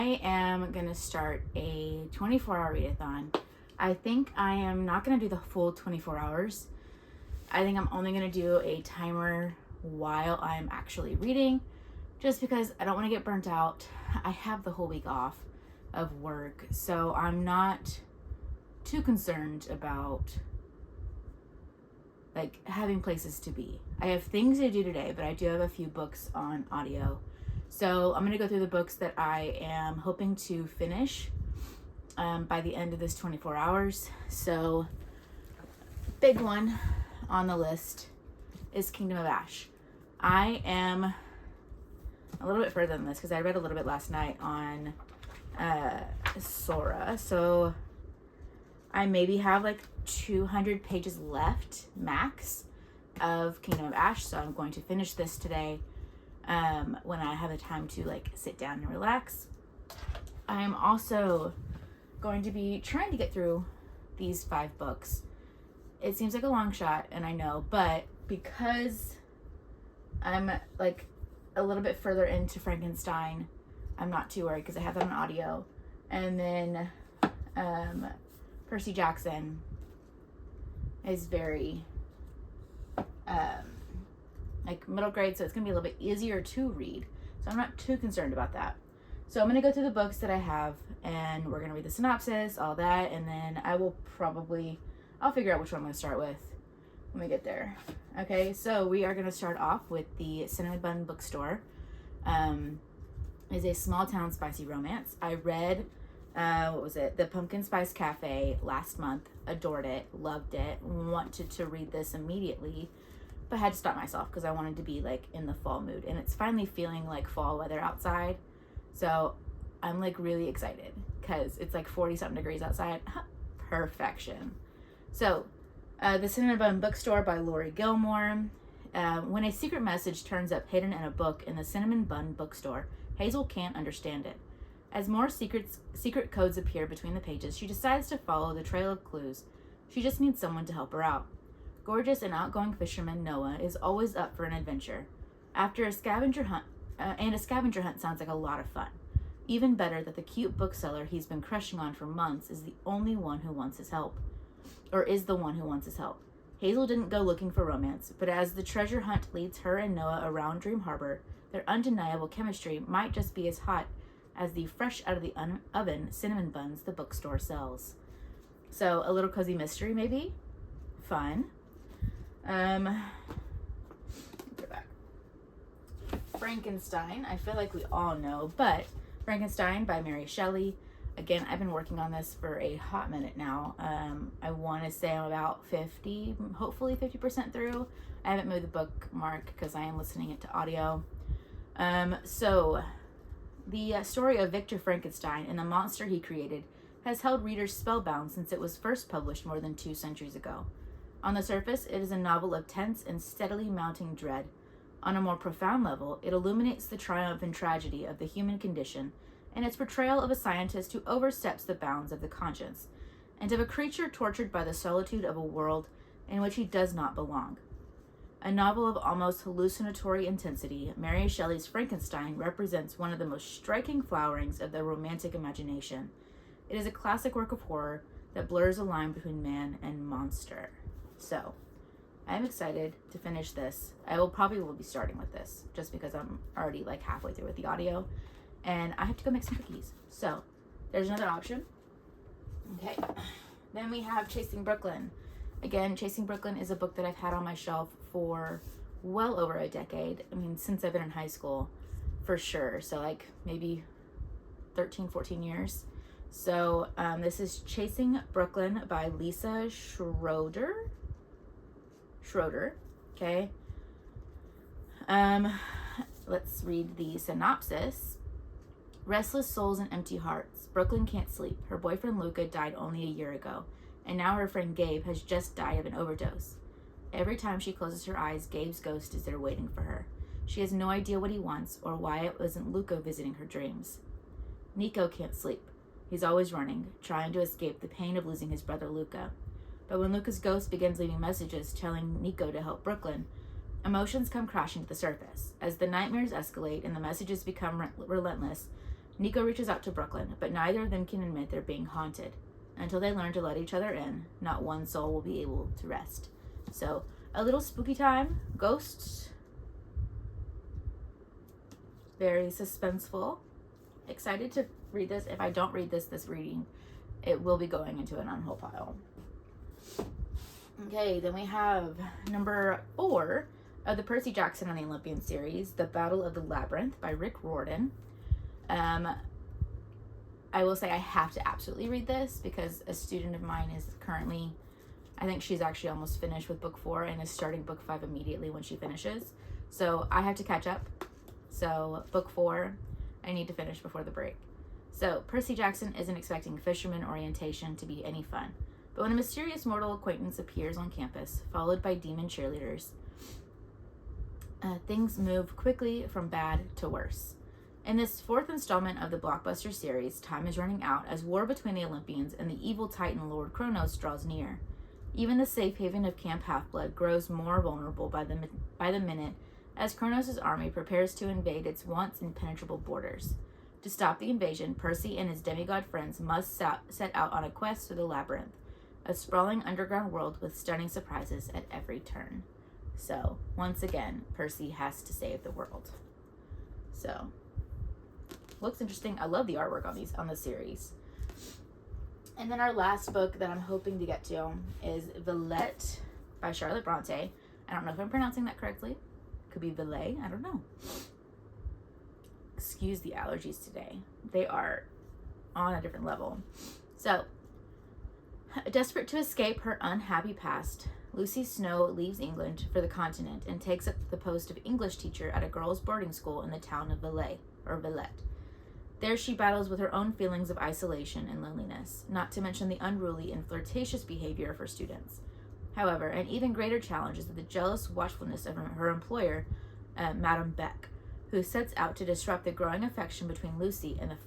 I am going to start a 24-hour readathon. I think I am not going to do the full 24 hours. I think I'm only going to do a timer while I'm actually reading, just because I don't want to get burnt out. I have the whole week off of work, so I'm not too concerned about like having places to be. I have things to do today, but I do have a few books on audio. So I'm going to go through the books that I am hoping to finish by the end of this 24 hours. So big one on the list is Kingdom of Ash. I am a little bit further than this because I read a little bit last night on Sora. So I maybe have like 200 pages left max of Kingdom of Ash. So I'm going to finish this today when I have the time to like sit down and relax. I am also going to be trying to get through these 5 books. It seems like a long shot, and I know, but because I'm like a little bit further into Frankenstein, I'm not too worried because I have that on audio. And then Percy Jackson is very like middle grade, so it's gonna be a little bit easier to read, so I'm not too concerned about that. So I'm gonna go through the books that I have, and we're gonna read the synopsis, all that, and then I'll figure out which one I'm gonna start with when we get there. Okay, so we are gonna start off with the Cinnamon Bun Bookstore. Is a small town spicy romance. I read The Pumpkin Spice Cafe last month, adored it, loved it, wanted to read this immediately, but had to stop myself because I wanted to be like in the fall mood, and it's finally feeling like fall weather outside, so I'm like really excited because it's like 40 something degrees outside. Perfection. So the Cinnamon Bun Bookstore by Lori Gilmore. When a secret message turns up hidden in a book in the Cinnamon Bun Bookstore, Hazel can't understand it. As more secret codes appear between the pages, she decides to follow the trail of clues. She just needs someone to help her out. Gorgeous and outgoing fisherman Noah is always up for an adventure. After a scavenger hunt, a scavenger hunt sounds like a lot of fun. Even better that the cute bookseller he's been crushing on for months is the one who wants his help. Hazel didn't go looking for romance, but as the treasure hunt leads her and Noah around Dream Harbor, their undeniable chemistry might just be as hot as the fresh out of the oven cinnamon buns the bookstore sells. So a little cozy mystery, maybe? Fun. Go back. Frankenstein, I feel like we all know, but Frankenstein by Mary Shelley. Again, I've been working on this for a hot minute now. I want to say I'm about 50, hopefully 50% through. I haven't moved the bookmark because I am listening it to audio. So the story of Victor Frankenstein and the monster he created has held readers spellbound since it was first published more than 2 centuries ago. On the surface, it is a novel of tense and steadily mounting dread. On a more profound level, it illuminates the triumph and tragedy of the human condition and its portrayal of a scientist who oversteps the bounds of the conscience, and of a creature tortured by the solitude of a world in which he does not belong. A novel of almost hallucinatory intensity, Mary Shelley's Frankenstein represents one of the most striking flowerings of the romantic imagination. It is a classic work of horror that blurs a line between man and monster. So, I'm excited to finish this. I will be starting with this, just because I'm already like halfway through with the audio, and I have to go make some cookies. So, there's another option. Okay, then we have Chasing Brooklyn. Again, Chasing Brooklyn is a book that I've had on my shelf for well over a decade. I mean, since I've been in high school, for sure. So like maybe 13, 14 years. So this is Chasing Brooklyn by Lisa Schroeder, okay. Let's read the synopsis. Restless souls and empty hearts. Brooklyn can't sleep. Her boyfriend Luca died only a year ago, and now her friend Gabe has just died of an overdose. Every time she closes her eyes, Gabe's ghost is there waiting for her. She has no idea what he wants or why it wasn't Luca visiting her dreams. Nico can't sleep. He's always running, trying to escape the pain of losing his brother Luca. But when Luca's ghost begins leaving messages telling Nico to help Brooklyn, emotions come crashing to the surface. As the nightmares escalate and the messages become relentless, Nico reaches out to Brooklyn, but neither of them can admit they're being haunted. Until they learn to let each other in, not one soul will be able to rest. So, a little spooky time, ghosts, very suspenseful. Excited to read this. If I don't read this reading, it will be going into an unwhole pile. Okay, then we have number 4 of the Percy Jackson and the Olympian series, The Battle of the Labyrinth by Rick Riordan. I will say I have to absolutely read this because a student of mine is currently, I think she's actually almost finished with book 4 and is starting book 5 immediately when she finishes. So I have to catch up. So book 4, I need to finish before the break. So Percy Jackson isn't expecting fisherman orientation to be any fun. But when a mysterious mortal acquaintance appears on campus, followed by demon cheerleaders, things move quickly from bad to worse. In this 4th installment of the blockbuster series, time is running out as war between the Olympians and the evil titan Lord Kronos draws near. Even the safe haven of Camp Half-Blood grows more vulnerable by the minute as Kronos' army prepares to invade its once impenetrable borders. To stop the invasion, Percy and his demigod friends must set out on a quest through the labyrinth, a sprawling underground world with stunning surprises at every turn. So, once again, Percy has to save the world. So, looks interesting. I love the artwork on this series. And then our last book that I'm hoping to get to is Villette by Charlotte Bronte. I don't know if I'm pronouncing that correctly. Could be Villette. I don't know. Excuse the allergies today. They are on a different level. So, desperate to escape her unhappy past, Lucy Snow leaves England for the continent and takes up the post of English teacher at a girls' boarding school in the town of Villette. There she battles with her own feelings of isolation and loneliness, not to mention the unruly and flirtatious behavior of her students. However, an even greater challenge is the jealous watchfulness of her employer, Madame Beck, who sets out to disrupt the growing affection between Lucy and the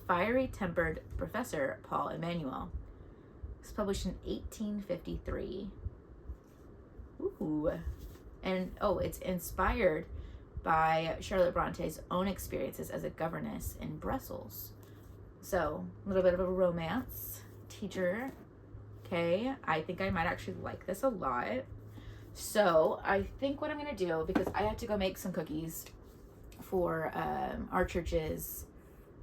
fiery-tempered Professor Paul Emanuel. It was published in 1853. Ooh. And, it's inspired by Charlotte Bronte's own experiences as a governess in Brussels. So, a little bit of a romance. Teacher. Okay, I think I might actually like this a lot. So, I think what I'm going to do, because I have to go make some cookies for our church's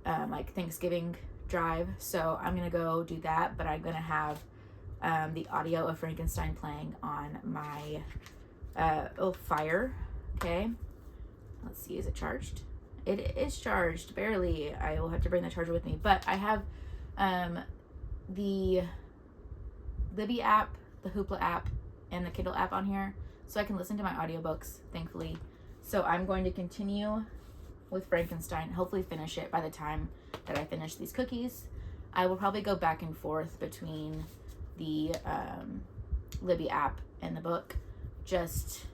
Thanksgiving drive. So, I'm going to go do that, but I'm going to have the audio of Frankenstein playing on my fire. Okay. Let's see, is it charged? It is charged, barely. I will have to bring the charger with me. But I have the Libby app, the Hoopla app, and the Kindle app on here, so I can listen to my audiobooks, thankfully. So I'm going to continue with Frankenstein, hopefully finish it by the time that I finish these cookies. I will probably go back and forth between the Libby app and the book, just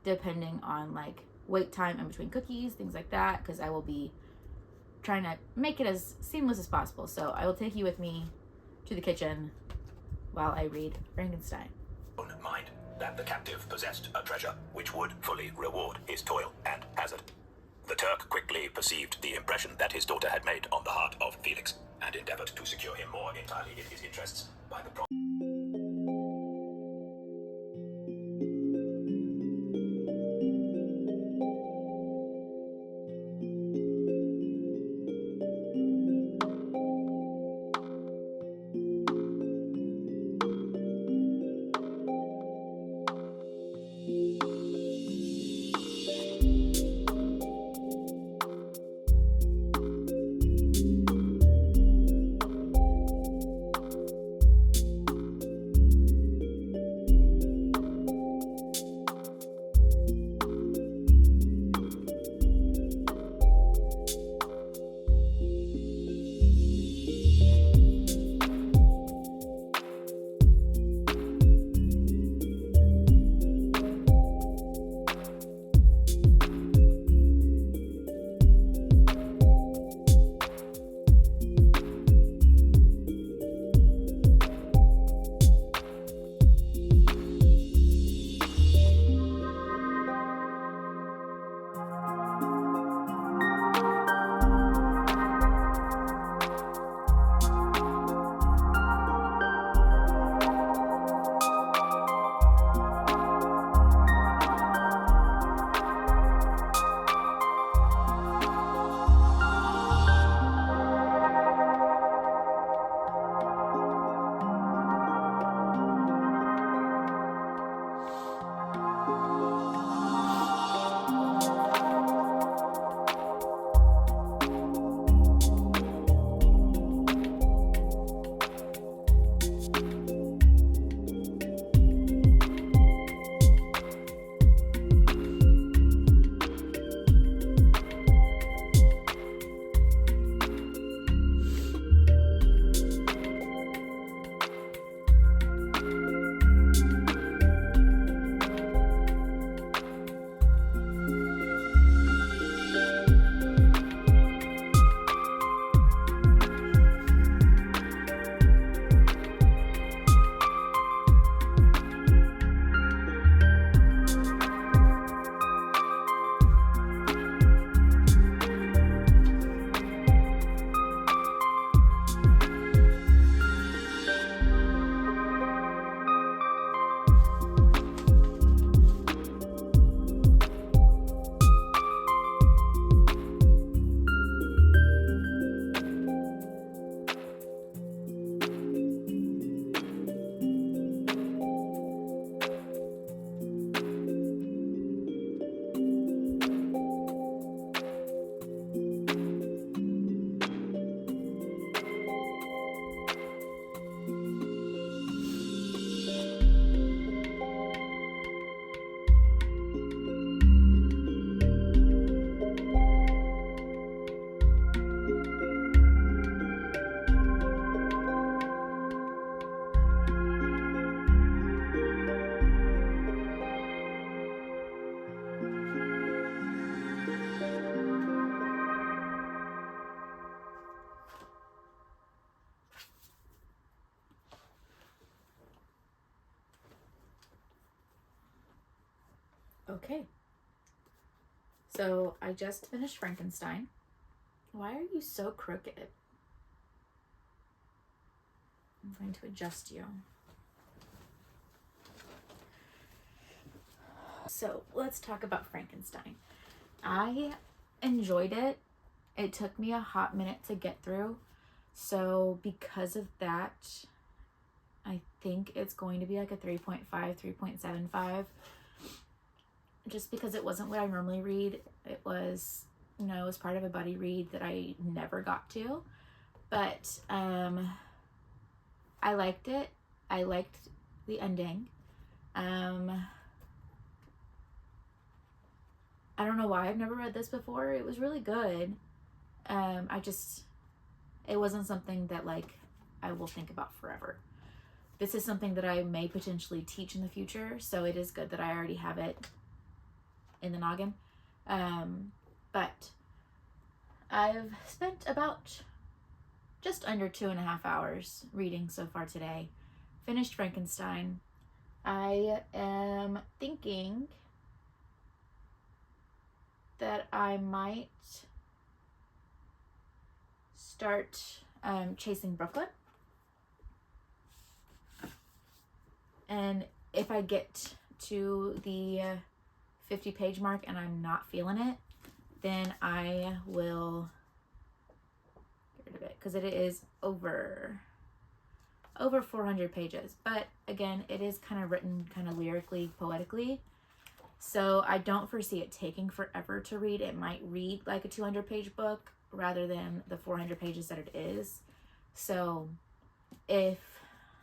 depending on wait time in between cookies, things like that, because I will be trying to make it as seamless as possible. So I will take you with me to the kitchen while I read Frankenstein. Mind that the captive possessed a treasure which would fully reward his toil and hazard. The Turk quickly perceived the impression that his daughter had made on the heart of Felix, and endeavored to secure him more entirely in his interests by the Okay. So I just finished Frankenstein. Why are you so crooked? I'm going to adjust you. So let's talk about Frankenstein. I enjoyed it. It took me a hot minute to get through. So because of that, I think it's going to be like a 3.5, 3.75. Just because it wasn't what I normally read. It was, you know, it was part of a buddy read that I never got to. But I liked it. I liked the ending. I don't know why I've never read this before. It was really good. It wasn't something that like I will think about forever. This is something that I may potentially teach in the future, so it is good that I already have it in the noggin. But I've spent about just under 2.5 hours reading so far today. Finished Frankenstein. I am thinking that I might start Chasing Brooklyn. And if I get to the 50-page mark and I'm not feeling it, then I will get rid of it, because it is over 400 pages. But again, it is kind of written kind of lyrically, poetically. So I don't foresee it taking forever to read. It might read like a 200-page book rather than the 400 pages that it is. So if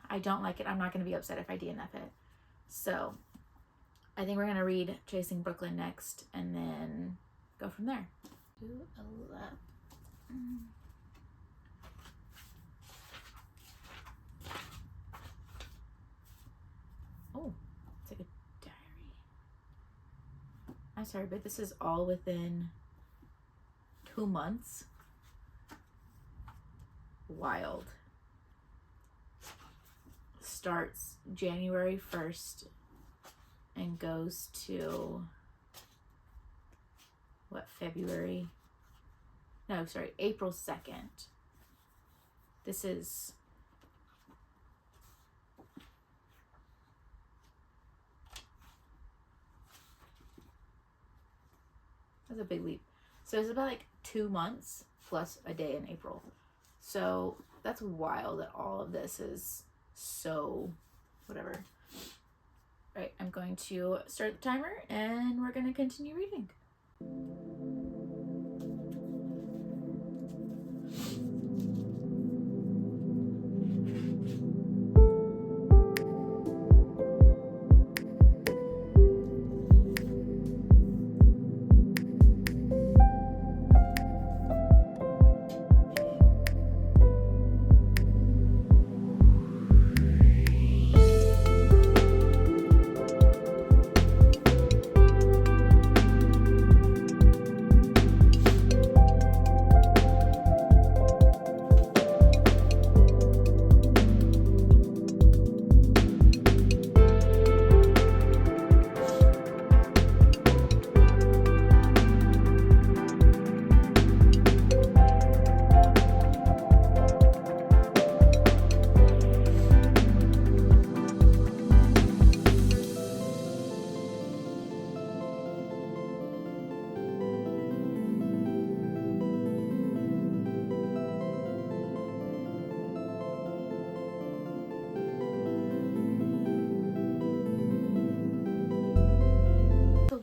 I don't like it, I'm not going to be upset if I DNF it. So I think we're going to read Chasing Brooklyn next and then go from there. 211. Oh, it's like a diary. I'm sorry, but this is all within 2 months. Wild. Starts January 1st and goes to April 2nd. This is that's a big leap. So it's about like 2 months plus a day in April. So that's wild that all of this is so whatever. Right, I'm going to start the timer and we're going to continue reading.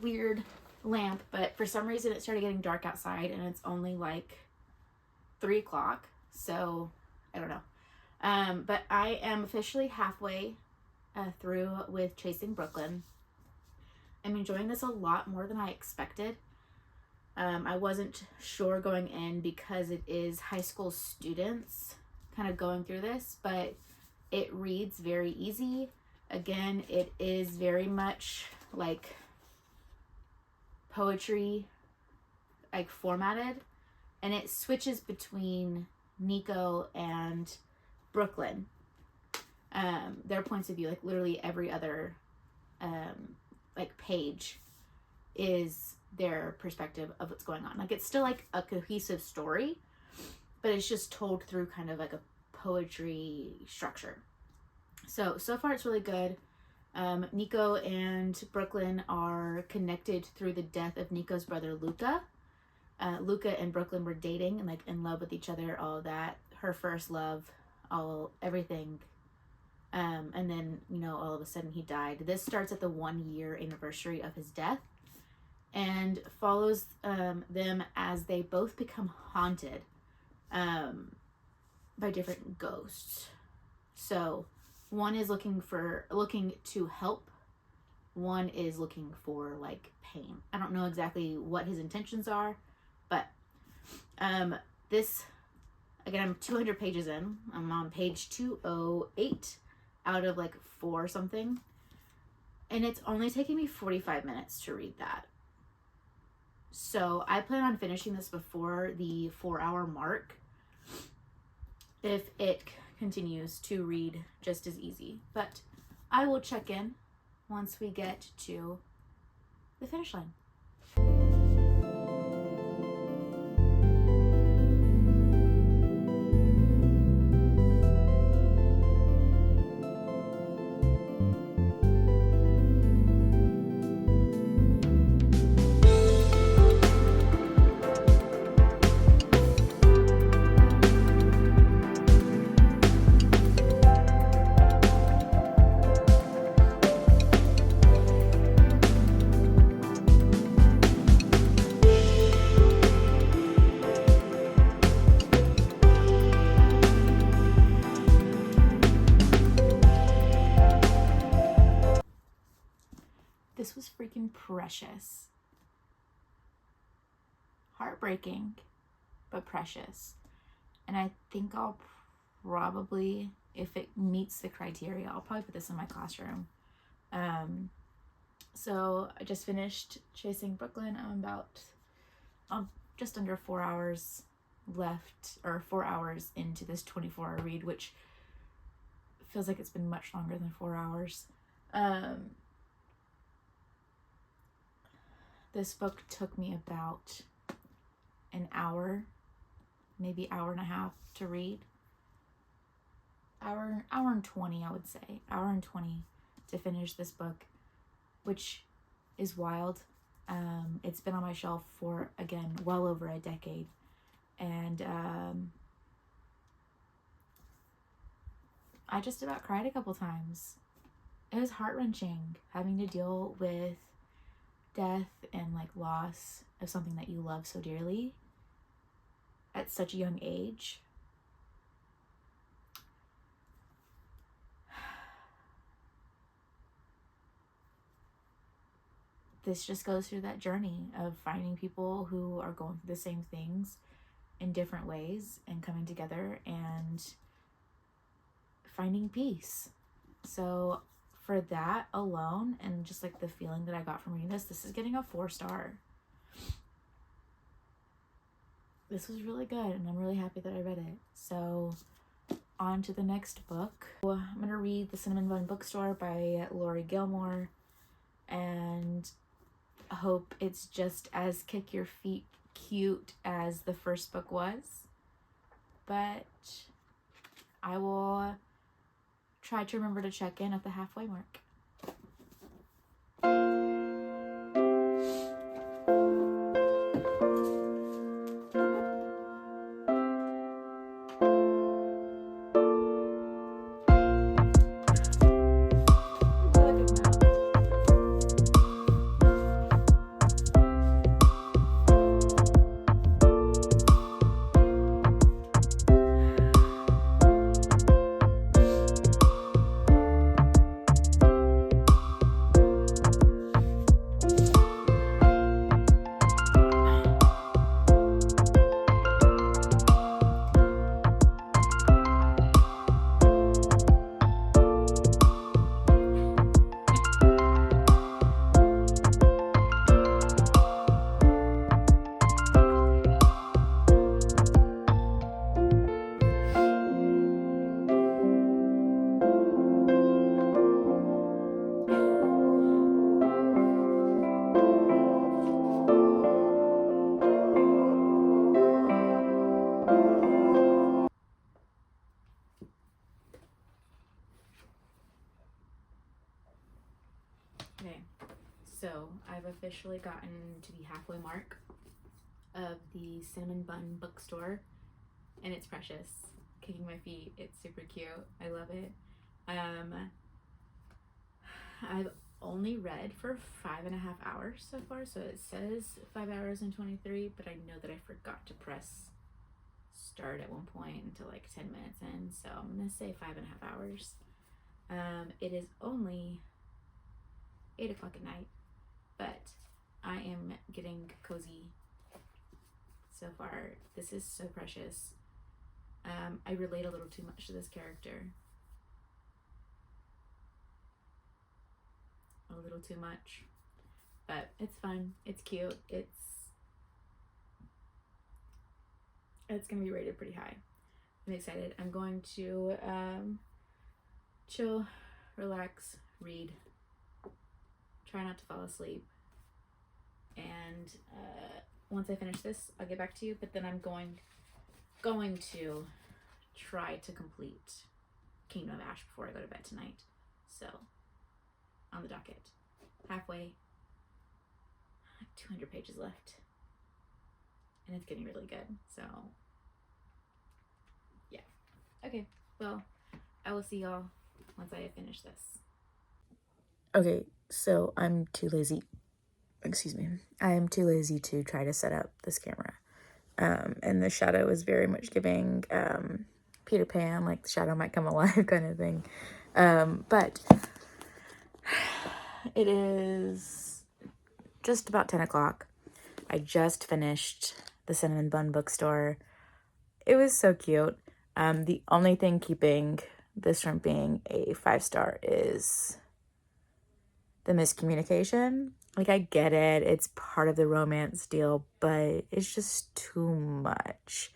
Weird lamp, but for some reason it started getting dark outside and it's only like 3 o'clock, so I don't know. But I am officially halfway through with Chasing Brooklyn. I'm enjoying this a lot more than I expected. I wasn't sure going in because it is high school students kind of going through this, but it reads very easy. Again, it is very much like poetry, like formatted, and it switches between Nico and Brooklyn, their points of view, like literally every other like page is their perspective of what's going on. Like, it's still like a cohesive story, but it's just told through kind of like a poetry structure. So far it's really good. Nico and Brooklyn are connected through the death of Nico's brother Luca. Luca and Brooklyn were dating and like in love with each other, all of that. Her first love, everything. And then, you know, all of a sudden he died. This starts at the 1-year anniversary of his death and follows them as they both become haunted by different ghosts. So one is looking to help. One is looking for like pain. I don't know exactly what his intentions are, but this, again, I'm 200 pages in. I'm on page 208 out of like 4 something. And it's only taking me 45 minutes to read that. So I plan on finishing this before the 4-hour mark, if it continues to read just as easy. But I will check in once we get to the finish line. This was freaking precious. Heartbreaking, but precious. And I think I'll probably, if it meets the criteria, I'll probably put this in my classroom. So I just finished Chasing Brooklyn. I'm just under 4 hours left, or 4 hours into this 24-hour read, which feels like it's been much longer than 4 hours. This book took me about an hour, maybe hour and a half to read. Hour and 20, I would say. Hour and 20 to finish this book, which is wild. It's been on my shelf for, again, well over a decade. And I just about cried a couple times. It was heart-wrenching having to deal with death and like loss of something that you love so dearly at such a young age. This just goes through that journey of finding people who are going through the same things in different ways and coming together and finding peace. So for that alone, and just like the feeling that I got from reading this is getting a 4-star. This was really good, and I'm really happy that I read it. So on to the next book. I'm gonna read The Cinnamon Bun Bookstore by Lori Gilmore, and I hope it's just as kick your feet cute as the first book was. But I will try to remember to check in at the halfway mark. Okay, so I've officially gotten to the halfway mark of the Cinnamon Bun bookstore, and it's precious. Kicking my feet, it's super cute. I love it. I've only read for 5.5 hours so far, so it says 5 hours and 23, but I know that I forgot to press start at one point until like 10 minutes in, so I'm gonna say 5.5 hours. It is only 8 o'clock at night, but I am getting cozy so far. This is so precious. I relate a little too much to this character. A little too much, but it's fun. It's cute. It's gonna be rated pretty high. I'm excited. I'm going to chill, relax, read, try not to fall asleep, and once I finish this, I'll get back to you. But then I'm going to try to complete Kingdom of Ash before I go to bed tonight. So on the docket, halfway, 200 pages left, and it's getting really good. So yeah, okay, well, I will see y'all once I finish this. Okay, so I'm too lazy to try to set up this camera, and the shadow is very much giving Peter Pan, like the shadow might come alive kind of thing, but it is just about 10 o'clock. I just finished the Cinnamon Bun bookstore. It was so cute. The only thing keeping this from being a 5-star is the miscommunication. Like, I get it. It's part of the romance deal, but it's just too much.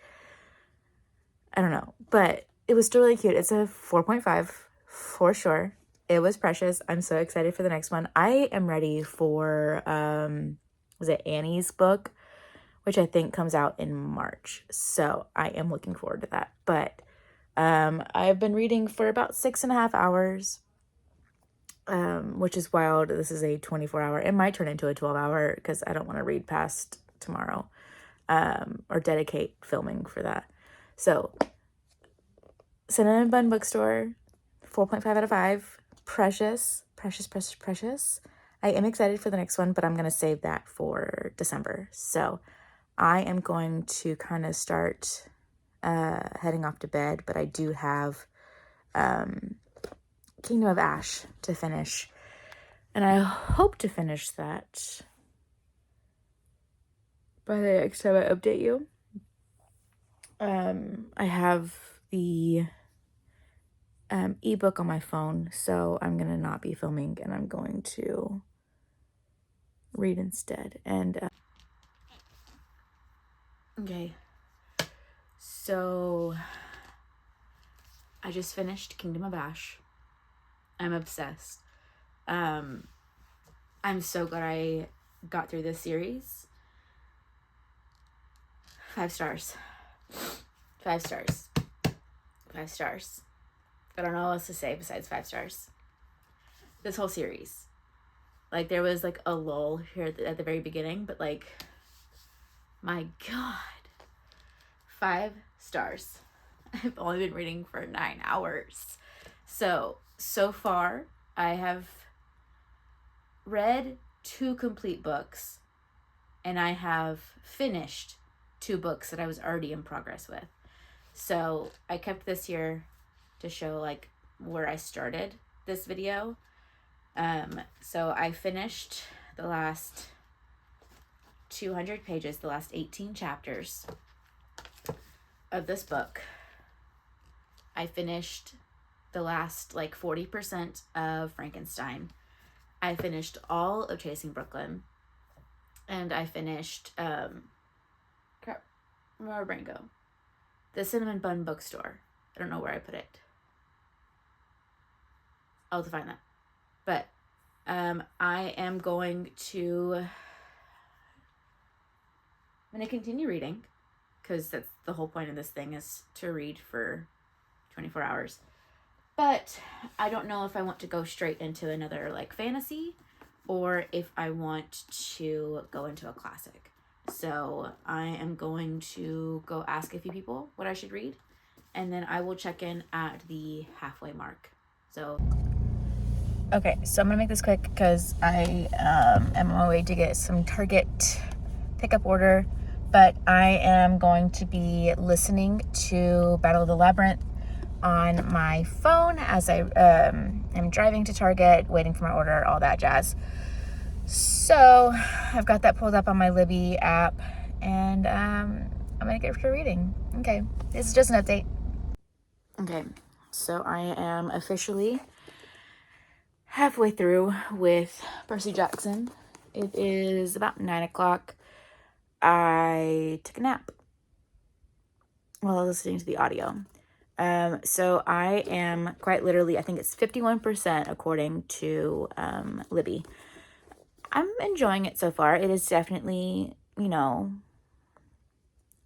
I don't know. But it was still really cute. It's a 4.5 for sure. It was precious. I'm so excited for the next one. I am ready for, was it Annie's book, which I think comes out in March. So I am looking forward to that. But I've been reading for about 6.5 hours, which is wild. This is a 24-hour. It might turn into a 12-hour because I don't want to read past tomorrow, or dedicate filming for that. So Cinnamon Bun Bookstore, 4.5 out of 5. Precious. I am excited for the next one, but I'm going to save that for December. So I am going to kind of start heading off to bed, but I do have Kingdom of Ash to finish, and I hope to finish that by the next time I update you. I have the ebook on my phone, so I'm gonna not be filming, and I'm going to read instead. And okay, so I just finished Kingdom of Ash. I'm obsessed. I'm so glad I got through this series. 5 stars. 5 stars. 5 stars. I don't know what else to say besides 5 stars. This whole series. Like, there was like a lull here at the very beginning, but like, my God. 5 stars. I've only been reading for 9 hours. So far, I have read 2 complete books, and I have finished 2 books that I was already in progress with. So I kept this here to show like where I started this video. So I finished the last 200 pages, the last 18 chapters of this book. I finished the last like 40% of Frankenstein. I finished all of Chasing Brooklyn, and I finished where my brain go? The Cinnamon Bun Bookstore. I don't know where I put it. I'll have to find that. But I am going to continue reading, because that's the whole point of this thing, is to read for 24 hours. But I don't know if I want to go straight into another like fantasy, or if I want to go into a classic. So I am going to go ask a few people what I should read, and then I will check in at the halfway mark. So, okay, so I'm gonna make this quick because I am on my way to get some Target pickup order, but I am going to be listening to Battle of the Labyrinth on my phone as I am driving to Target, waiting for my order, all that jazz. So I've got that pulled up on my Libby app, and I'm gonna get to reading. Okay, this is just an update. Okay, so I am officially halfway through with Percy Jackson. It is about 9 o'clock. I took a nap while I was listening to the audio. So I am quite literally, I think it's 51% according to Libby. I'm enjoying it so far. It is definitely,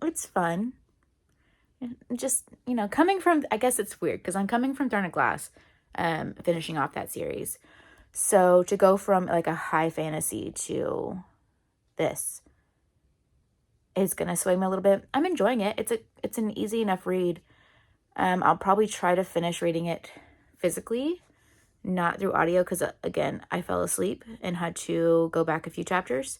it's fun. Just, coming from, I guess it's weird because I'm coming from Throne of Glass, finishing off that series. So to go from like a high fantasy to this is going to sway me a little bit. I'm enjoying it. It's an easy enough read. I'll probably try to finish reading it physically, not through audio, because again, I fell asleep and had to go back a few chapters.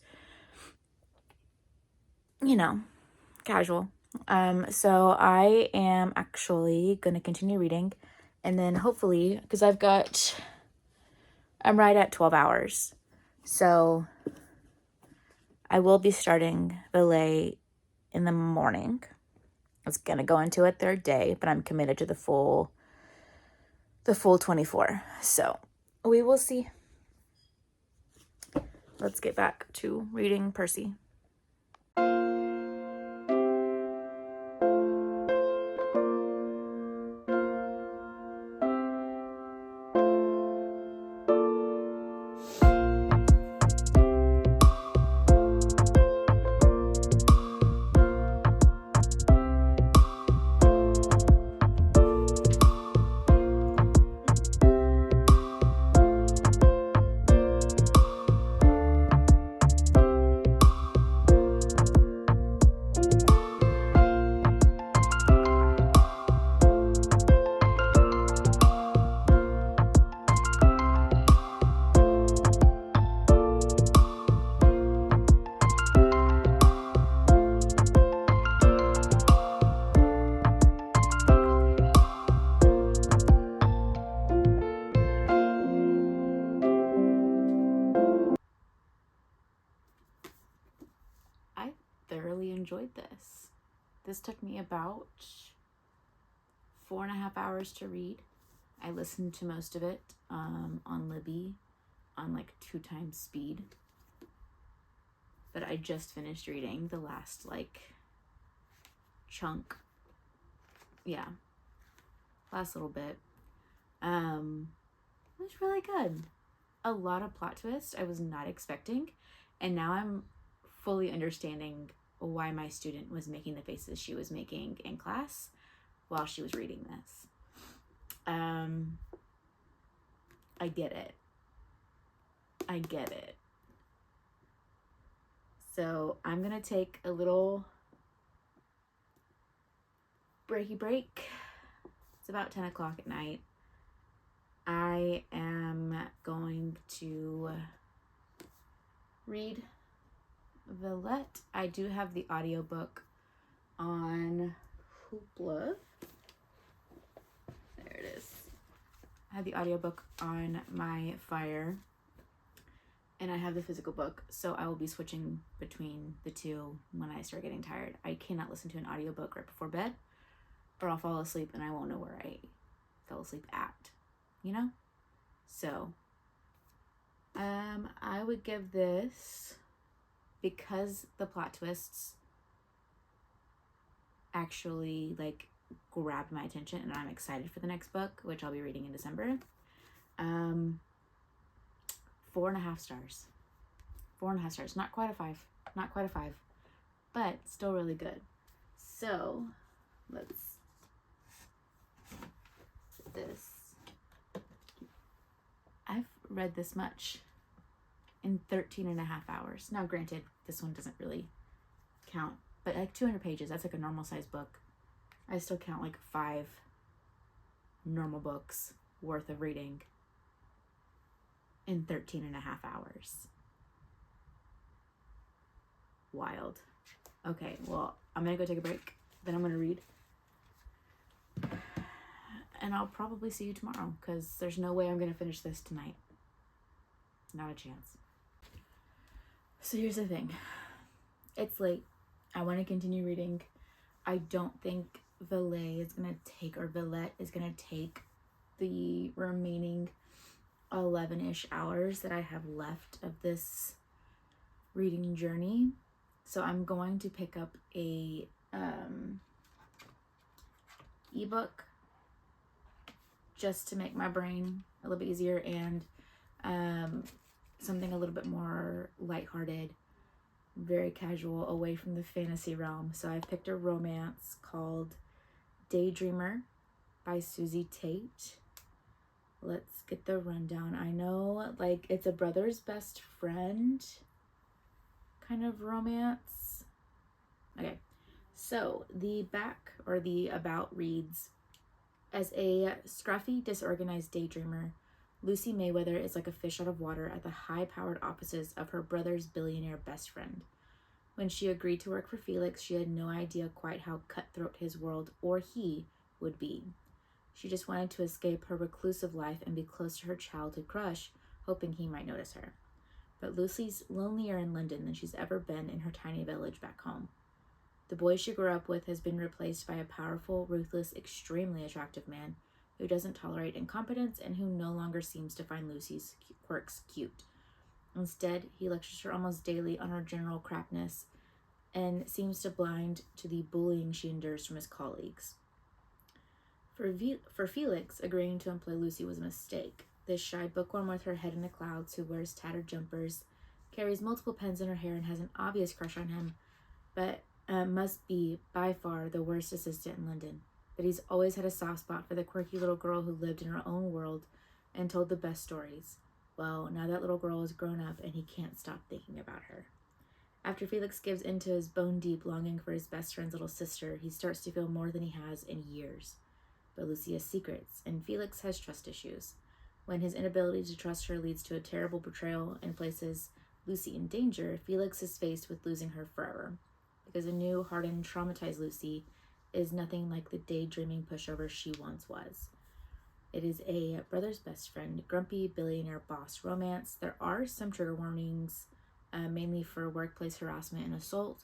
Casual. So I am actually going to continue reading, and then hopefully, because I'm right at 12 hours. So I will be starting ballet in the morning. I was going to go into a third day, but I'm committed to the full 24. So we will see. Let's get back to reading Percy. Thoroughly enjoyed this. This took me about 4.5 hours to read. I listened to most of it on Libby on like 2 times speed. But I just finished reading the last chunk. Yeah. Last little bit. It was really good. A lot of plot twists I was not expecting. And now I'm fully understanding why my student was making the faces she was making in class while she was reading this. I get it. So I'm gonna take a little breaky break. It's about 10 o'clock at night. I am going to read Villette. I do have the audiobook on Hoopla. There it is. I have the audiobook on my Fire, and I have the physical book, so I will be switching between the two when I start getting tired. I cannot listen to an audiobook right before bed, or I'll fall asleep and I won't know where I fell asleep at, So I would give this, because the plot twists actually grabbed my attention and I'm excited for the next book, which I'll be reading in December. 4.5 stars. 4.5 stars. Not quite a 5, but still really good. So let's put this. I've read this much in 13 and a half hours. Now, granted, this one doesn't really count, but like 200 pages, that's like a normal size book. I still count like 5 normal books worth of reading in 13 and a half hours. Wild. Okay, well, I'm gonna go take a break, then I'm gonna read. And I'll probably see you tomorrow, because there's no way I'm gonna finish this tonight. Not a chance. So here's the thing. It's late. I want to continue reading. I don't think Villette is gonna take the remaining 11-ish hours that I have left of this reading journey. So I'm going to pick up a ebook just to make my brain a little bit easier, and something a little bit more lighthearted, very casual, away from the fantasy realm. So I picked a romance called Daydreamer by Susie Tate. Let's get the rundown. I know, like, it's a brother's best friend kind of romance. Okay, so the back or the about reads, as a scruffy, disorganized daydreamer, Lucy Mayweather is like a fish out of water at the high-powered opposites of her brother's billionaire best friend. When she agreed to work for Felix, she had no idea quite how cutthroat his world, or he, would be. She just wanted to escape her reclusive life and be close to her childhood crush, hoping he might notice her. But Lucy's lonelier in London than she's ever been in her tiny village back home. The boy she grew up with has been replaced by a powerful, ruthless, extremely attractive man who doesn't tolerate incompetence and who no longer seems to find Lucy's quirks cute. Instead, he lectures her almost daily on her general crapness and seems to blind to the bullying she endures from his colleagues. For Felix, agreeing to employ Lucy was a mistake. This shy bookworm with her head in the clouds who wears tattered jumpers, carries multiple pens in her hair, and has an obvious crush on him, but must be, by far, the worst assistant in London. But he's always had a soft spot for the quirky little girl who lived in her own world and told the best stories. Well, now that little girl is grown up and he can't stop thinking about her. After Felix gives in to his bone-deep longing for his best friend's little sister, he starts to feel more than he has in years. But Lucy has secrets, and Felix has trust issues. When his inability to trust her leads to a terrible betrayal and places Lucy in danger, Felix is faced with losing her forever. Because a new, hardened, traumatized Lucy is nothing like the daydreaming pushover she once was. It is a brother's best friend, grumpy billionaire boss romance. There are some trigger warnings, mainly for workplace harassment and assault,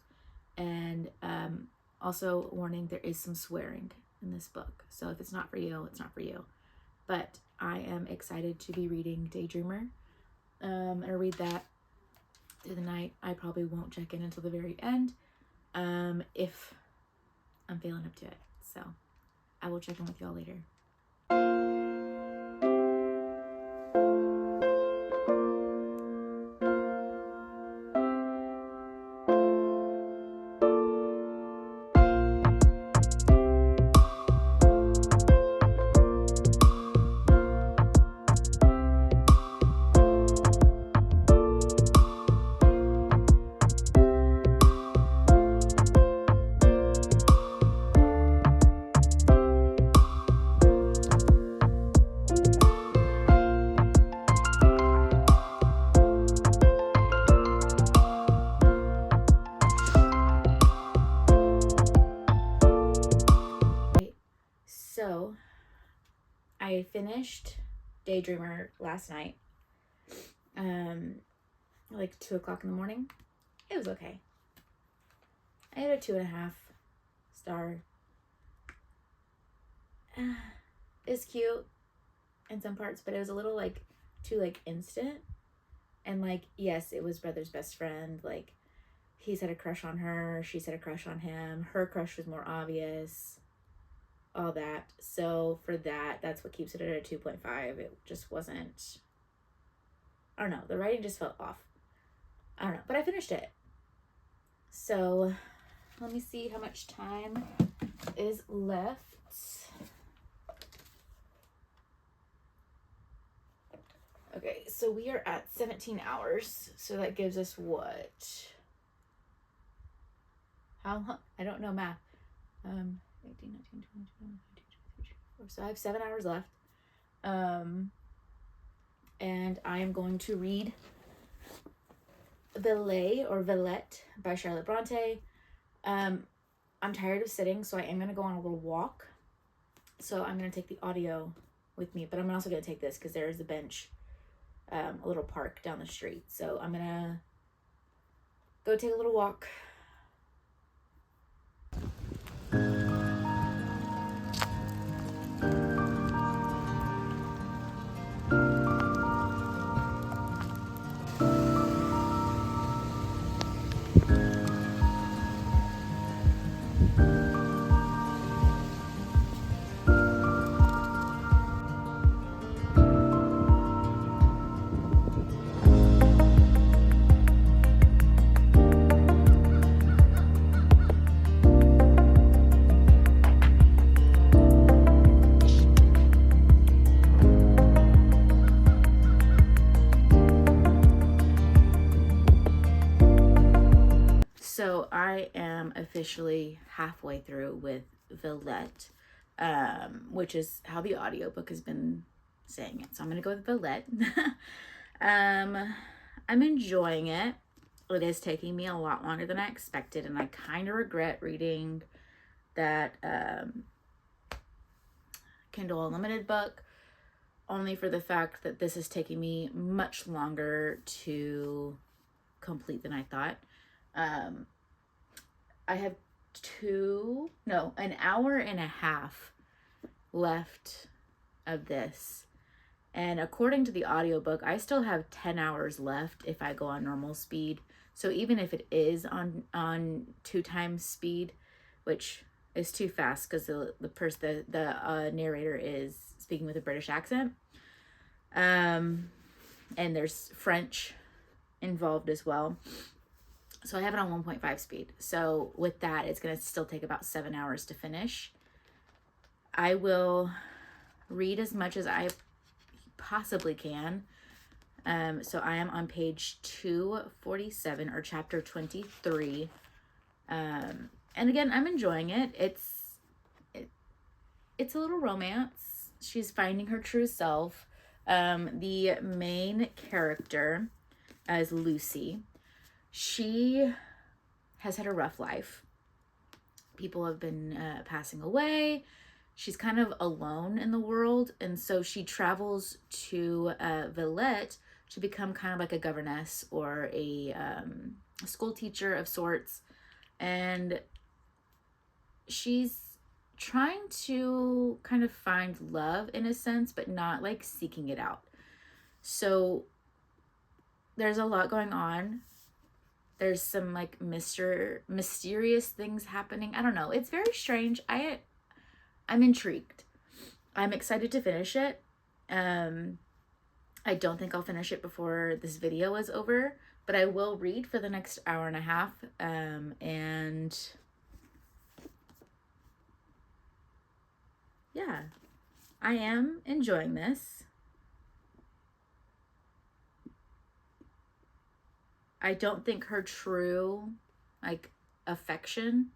and also warning, there is some swearing in this book. So if it's not for you, it's not for you. But I am excited to be reading Daydreamer. I'm going to read that through the night. I probably won't check in until the very end, if I'm feeling up to it. So I will check in with y'all later. So, I finished Daydreamer last night, like 2 o'clock in the morning. It was okay. I had a 2.5 star. It's cute in some parts, but it was a little too instant. And yes, it was brother's best friend. He's had a crush on her, she's had a crush on him. Her crush was more obvious. All that. So for that's what keeps it at a 2.5. It just wasn't, I don't know, the writing just felt off. I don't know, but I finished it. So let me see how much time is left. Okay, so we are at 17 hours. So that gives us what? How long? I don't know math. 18, 19, 20, 21, 22, 23, 24. So I have 7 hours left. And I am going to read Valet or Valette by Charlotte Bronte. I'm tired of sitting, so I am going to go on a little walk. So I'm going to take the audio with me, but I'm also going to take this because there is a bench, a little park down the street. So I'm going to go take a little walk. So I am officially halfway through with Valette, which is how the audiobook has been saying it. So I'm going to go with Valette. I'm enjoying it. It is taking me a lot longer than I expected, and I kind of regret reading that Kindle Unlimited book, only for the fact that this is taking me much longer to complete than I thought. I have an hour and a half left of this. And according to the audiobook, I still have 10 hours left if I go on normal speed. So even if it is on 2 times speed, which is too fast because the narrator is speaking with a British accent. And there's French involved as well. So I have it on 1.5 speed. So with that, it's going to still take about 7 hours to finish. I will read as much as I possibly can. So I am on page 247 or chapter 23. And again, I'm enjoying it. It's a little romance. She's finding her true self. The main character is Lucy. She has had a rough life. People have been passing away. She's kind of alone in the world. And so she travels to Valette to become kind of like a governess or a school teacher of sorts. And she's trying to kind of find love in a sense, but not like seeking it out. So there's a lot going on. There's some like mysterious things happening. I don't know. It's very strange. I'm intrigued. I'm excited to finish it. I don't think I'll finish it before this video is over, but I will read for the next hour and a half. And yeah, I am enjoying this. I don't think her true like affection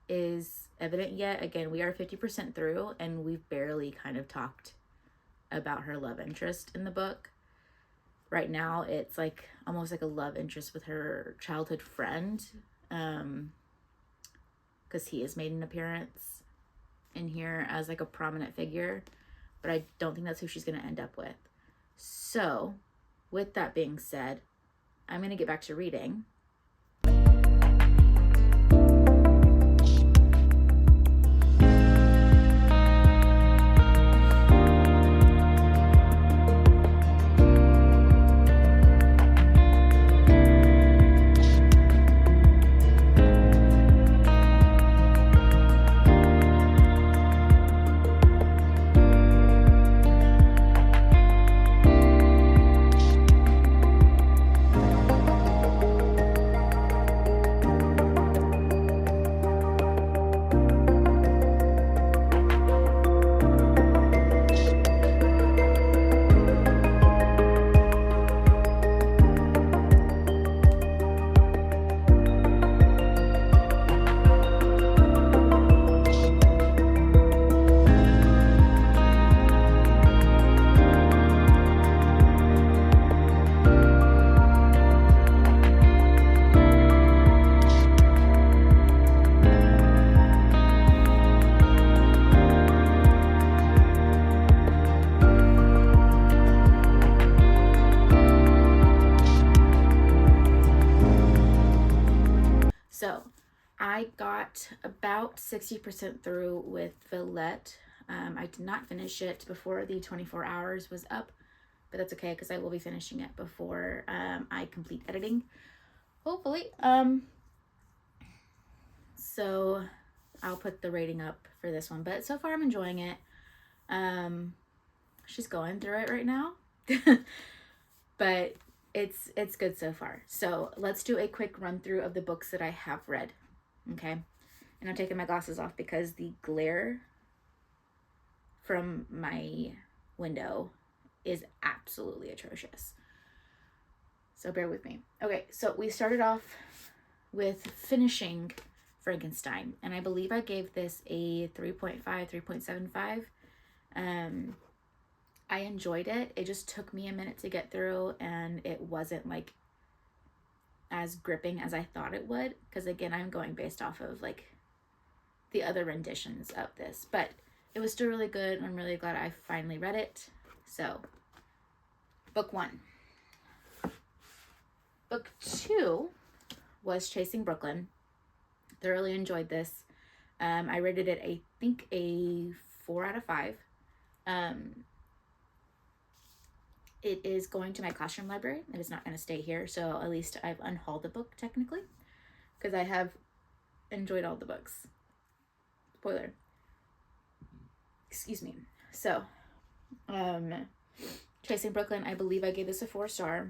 is evident yet. Again, we are 50% through and we've barely kind of talked about her love interest in the book. Right now, it's like almost like a love interest with her childhood friend, because he has made an appearance in here as like a prominent figure, but I don't think that's who she's going to end up with. So with that being said, I'm going to get back to reading. got about 60% through with Villette. I did not finish it before the 24 hours was up, but that's okay because I will be finishing it before I complete editing, hopefully. So I'll put the rating up for this one, but so far I'm enjoying it. She's going through it right now, but it's good so far. So let's do a quick run through of the books that I have read. Okay. And I'm taking my glasses off because the glare from my window is absolutely atrocious. So bear with me. Okay. So we started off with finishing Frankenstein, and I believe I gave this a 3.5, 3.75. I enjoyed it. It just took me a minute to get through, and it wasn't like as gripping as I thought it would, because again, I'm going based off of like the other renditions of this, but it was still really good, and I'm really glad I finally read it. So book 1. Book 2 was Chasing Brooklyn. Thoroughly enjoyed this. I rated it, I think, a 4 out of 5. It is going to my classroom library. It is not going to stay here, so at least I've unhauled the book technically, because I have enjoyed all the books. Spoiler. Excuse me. So, Chasing Brooklyn, I believe I gave this a 4-star,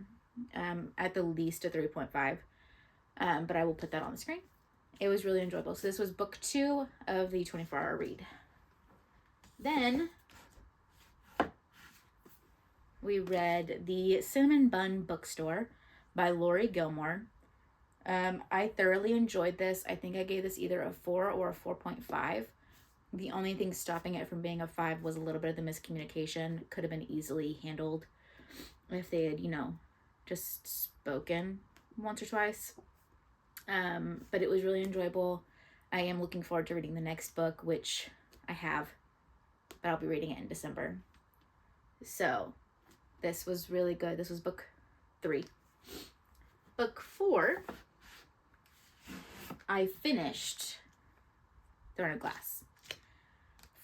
at the least a 3.5, but I will put that on the screen. It was really enjoyable. So this was book 2 of the 24-hour read. Then we read The Cinnamon Bun Bookstore by Lori Gilmore. I thoroughly enjoyed this. I think I gave this either a 4 or a 4.5. The only thing stopping it from being a 5 was a little bit of the miscommunication. Could have been easily handled if they had, just spoken once or twice. But it was really enjoyable. I am looking forward to reading the next book, which I have, but I'll be reading it in December. So this was really good. This was book 3. Book 4, I finished Throne of Glass.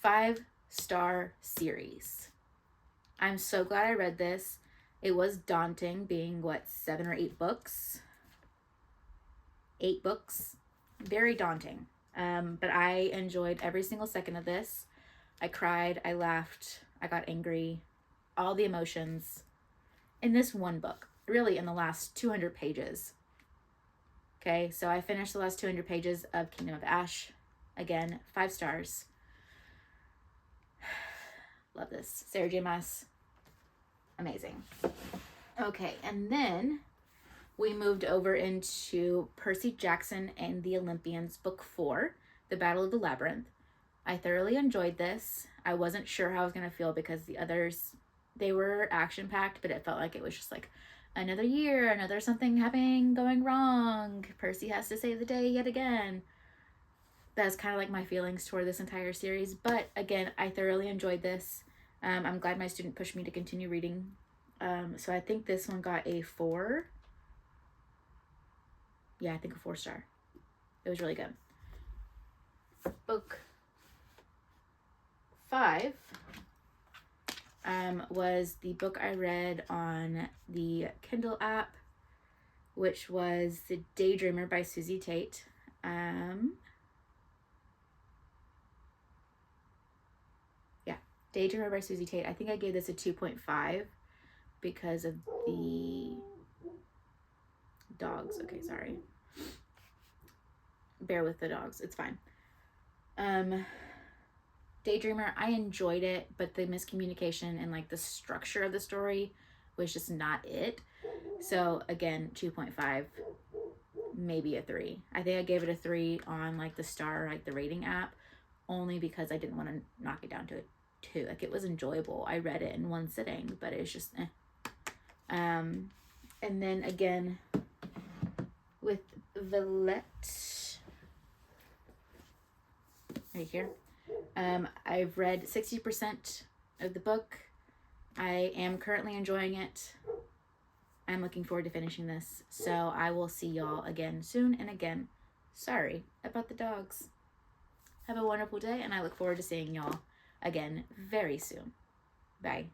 5-star series. I'm so glad I read this. It was daunting being, 7 or 8 books? 8 books. Very daunting. But I enjoyed every single second of this. I cried, I laughed, I got angry, all the emotions in this one book, really in the last 200 pages. Okay, so I finished the last 200 pages of Kingdom of Ash. Again, 5 stars. Love this. Sarah J. Maas. Amazing. Okay, and then we moved over into Percy Jackson and the Olympians, book 4, The Battle of the Labyrinth. I thoroughly enjoyed this. I wasn't sure how I was going to feel because the others, they were action-packed, but it felt like it was just like another year, another something happening, going wrong. Percy has to save the day yet again. That's kind of like my feelings toward this entire series. But again, I thoroughly enjoyed this. I'm glad my student pushed me to continue reading. So I think this one got a 4. Yeah, I think a 4-star. It was really good. Book 5 was the book I read on the Kindle app, which was The Daydreamer by Susie Tate. Daydreamer by Susie Tate. I think I gave this a 2.5 because of the dogs. Okay, sorry. Bear with the dogs. It's fine. Daydreamer, I enjoyed it, but the miscommunication and like the structure of the story was just not it. So again, 2.5, maybe a 3. I think I gave it a 3 on like the star, like the rating app, only because I didn't want to knock it down to a 2. Like it was enjoyable. I read it in one sitting, but it's just and then again with Villette right here. I've read 60% of the book. I am currently enjoying it. I'm looking forward to finishing this. So I will see y'all again soon, and again, Sorry about the dogs. Have a wonderful day, and I look forward to seeing y'all again very soon. Bye.